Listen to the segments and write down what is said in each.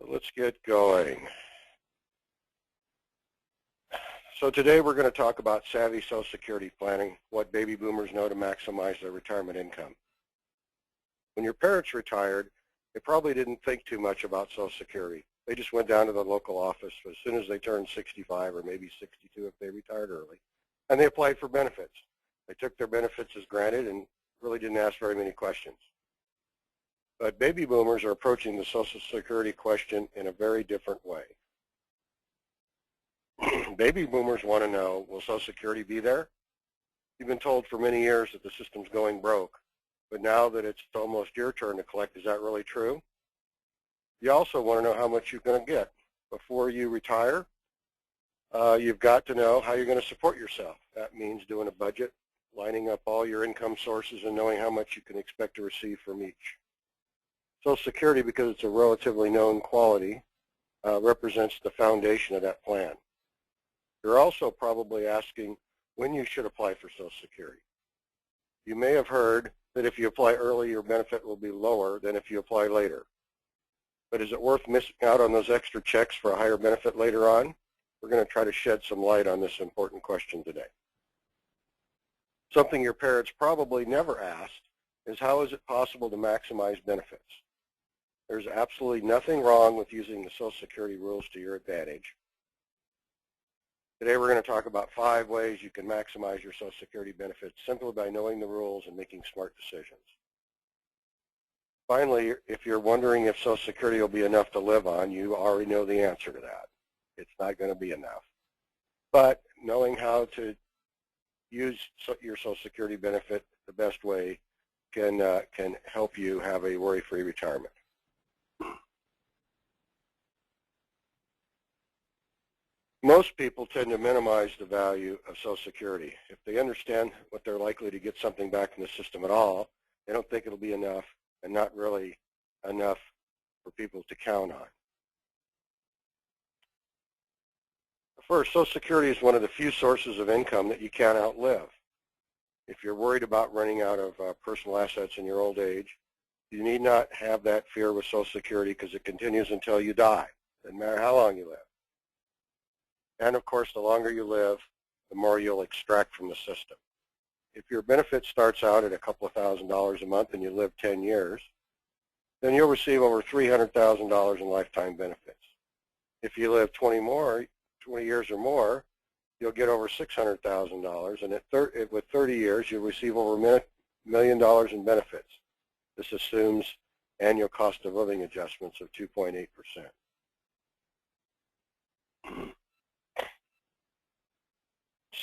So let's get going. So today we're going to talk about savvy Social Security planning, what baby boomers know to maximize their retirement income. When your parents retired, they probably didn't think too much about Social Security. They just went down to the local office as soon as they turned 65 or maybe 62 if they retired early, and they applied for benefits. They took their benefits as granted and really didn't ask very many questions. But baby boomers are approaching the Social Security question in a very different way. Baby boomers want to know, will Social Security be there? You've been told for many years that the system's going broke, but now that it's almost your turn to collect, is that really true? You also want to know how much you're going to get. Before you retire, you've got to know how you're going to support yourself. That means doing a budget, lining up all your income sources, and knowing how much you can expect to receive from each. Social Security, because it's a relatively known quality, represents the foundation of that plan. You're also probably asking when you should apply for Social Security. You may have heard that if you apply early, your benefit will be lower than if you apply later. But is it worth missing out on those extra checks for a higher benefit later on? We're going to try to shed some light on this important question today. Something your parents probably never asked is, how is it possible to maximize benefits? There's absolutely nothing wrong with using the Social Security rules to your advantage. Today we're going to talk about 5 ways you can maximize your Social Security benefits simply by knowing the rules and making smart decisions. Finally, if you're wondering if Social Security will be enough to live on, you already know the answer to that. It's not going to be enough. But knowing how to use your Social Security benefit the best way can help you have a worry-free retirement. Most people tend to minimize the value of Social Security. If they understand what they're likely to get something back in the system at all, they don't think it'll be enough, and not really enough for people to count on. First, Social Security is one of the few sources of income that you can't outlive. If you're worried about running out of personal assets in your old age, you need not have that fear with Social Security because it continues until you die. Doesn't matter how long you live. And of course, the longer you live, the more you'll extract from the system. If your benefit starts out at a couple of $1,000s a month and you live 10 years, then you'll receive over $300,000 in lifetime benefits. If you live 20 years or more, you'll get over $600,000, and with 30 years, you'll receive over $1 million in benefits. This assumes annual cost of living adjustments of 2.8%.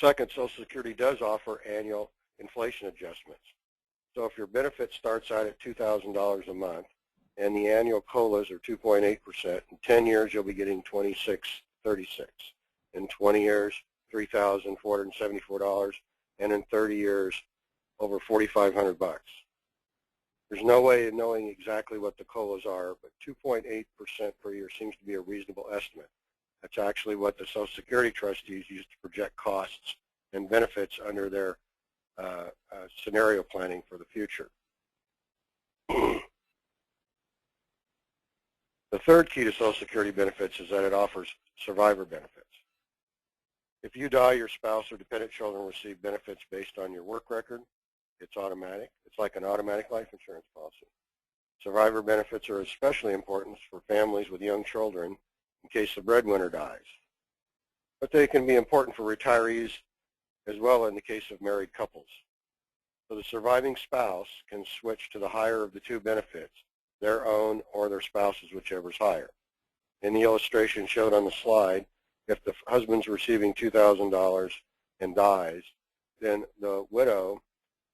Second, Social Security does offer annual inflation adjustments. So if your benefit starts out at $2,000 a month and the annual COLAs are 2.8%, in 10 years you'll be getting $26.36. In 20 years, $3,474, and in 30 years, over $4,500. There's no way of knowing exactly what the COLAs are, but 2.8% per year seems to be a reasonable estimate. That's actually what the Social Security trustees use to project costs and benefits under their scenario planning for the future. The third key to Social Security benefits is that it offers survivor benefits. If you die, your spouse or dependent children receive benefits based on your work record. It's automatic. It's like an automatic life insurance policy. Survivor benefits are especially important for families with young children in case the breadwinner dies. But they can be important for retirees as well in the case of married couples. So the surviving spouse can switch to the higher of the two benefits, their own or their spouse's, whichever is higher. In the illustration showed on the slide, if the husband's receiving $2,000 and dies, then the widow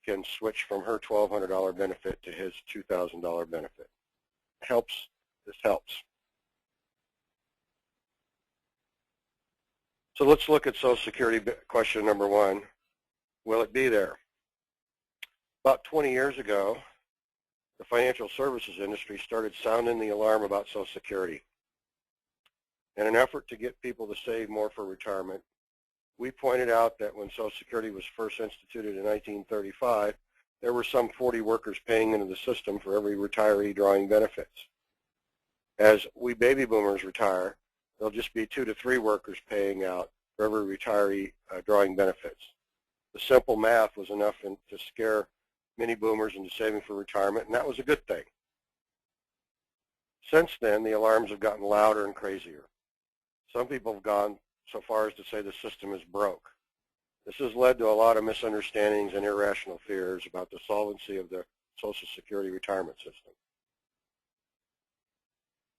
can switch from her $1,200 benefit to his $2,000 benefit. This helps. So let's look at Social Security question number 1. Will it be there? About 20 years ago, the financial services industry started sounding the alarm about Social Security. In an effort to get people to save more for retirement, we pointed out that when Social Security was first instituted in 1935, there were some 40 workers paying into the system for every retiree drawing benefits. As we baby boomers retire, there'll just be 2 to 3 workers paying out for every retiree drawing benefits. The simple math was enough to scare many boomers into saving for retirement, and that was a good thing. Since then, the alarms have gotten louder and crazier. Some people have gone so far as to say the system is broke. This has led to a lot of misunderstandings and irrational fears about the solvency of the Social Security retirement system.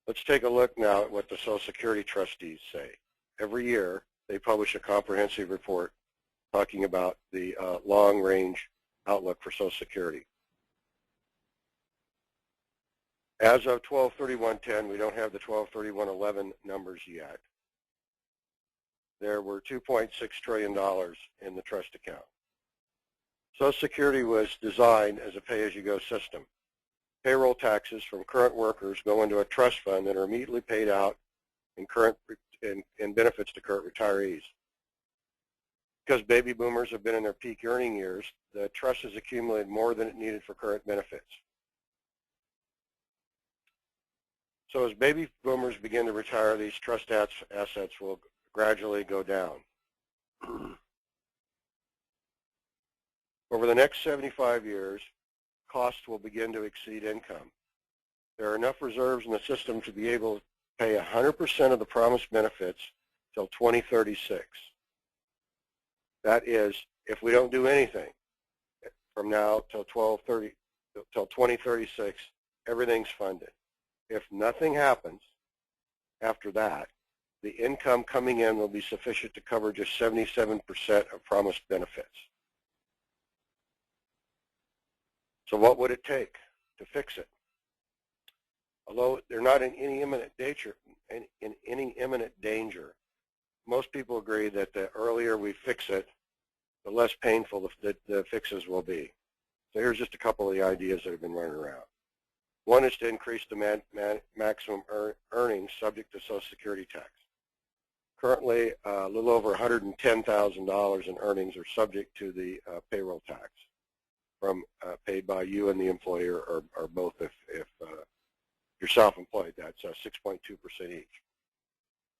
Let's take a look now at what the Social Security trustees say. Every year, they publish a comprehensive report talking about the long-range outlook for Social Security. As of 12/31/10, we don't have the 12/31/11 numbers yet. There were $2.6 trillion in the trust account. Social Security was designed as a pay-as-you-go system. Payroll taxes from current workers go into a trust fund that are immediately paid out in benefits to current retirees. Because baby boomers have been in their peak earning years, the trust has accumulated more than it needed for current benefits. So as baby boomers begin to retire, these trust assets will gradually go down. Over the next 75 years, costs will begin to exceed income. There are enough reserves in the system to be able to pay 100% of the promised benefits till 2036. That is, if we don't do anything from now till 2036, everything's funded. If nothing happens after that, the income coming in will be sufficient to cover just 77% of promised benefits. So what would it take to fix it? Although they're not in any imminent danger, most people agree that the earlier we fix it, the less painful the fixes will be. So here's just a couple of the ideas that have been running around. One is to increase the maximum earnings subject to Social Security tax. Currently, a little over $110,000 in earnings are subject to the payroll tax from paid by you and the employer, or both if you're self-employed. That's 6.2% each.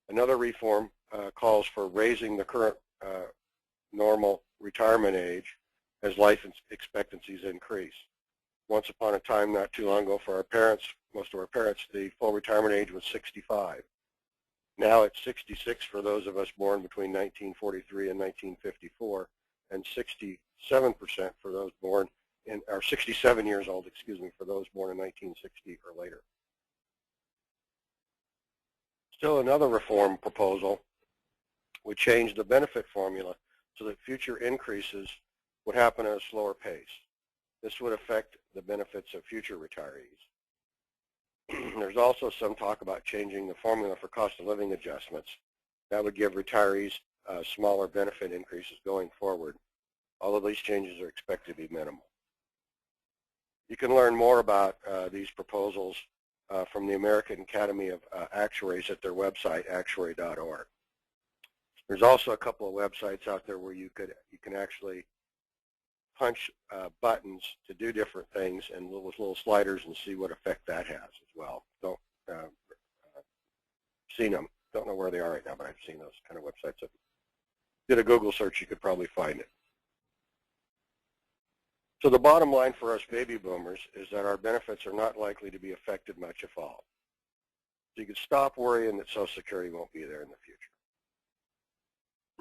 Another reform calls for raising the current normal retirement age as life expectancies increase. Once upon a time, not too long ago, for our parents, most of our parents, the full retirement age was 65. Now it's 66 for those of us born between 1943 and 1954, and 67% for those born in, or 67 years old, excuse me, for those born in 1960 or later. Still another reform proposal would change the benefit formula so that future increases would happen at a slower pace. This would affect the benefits of future retirees. There's also some talk about changing the formula for cost of living adjustments. That would give retirees smaller benefit increases going forward. All of these changes are expected to be minimal. You can learn more about these proposals from the American Academy of Actuaries at their website, actuary.org. There's also a couple of websites out there where you can actually punch buttons to do different things and with little sliders and see what effect that has as well. Seen them. Don't know where they are right now, but I've seen those kind of websites. If you did a Google search, you could probably find it. So the bottom line for us baby boomers is that our benefits are not likely to be affected much, if all. So you can stop worrying that Social Security won't be there in the future.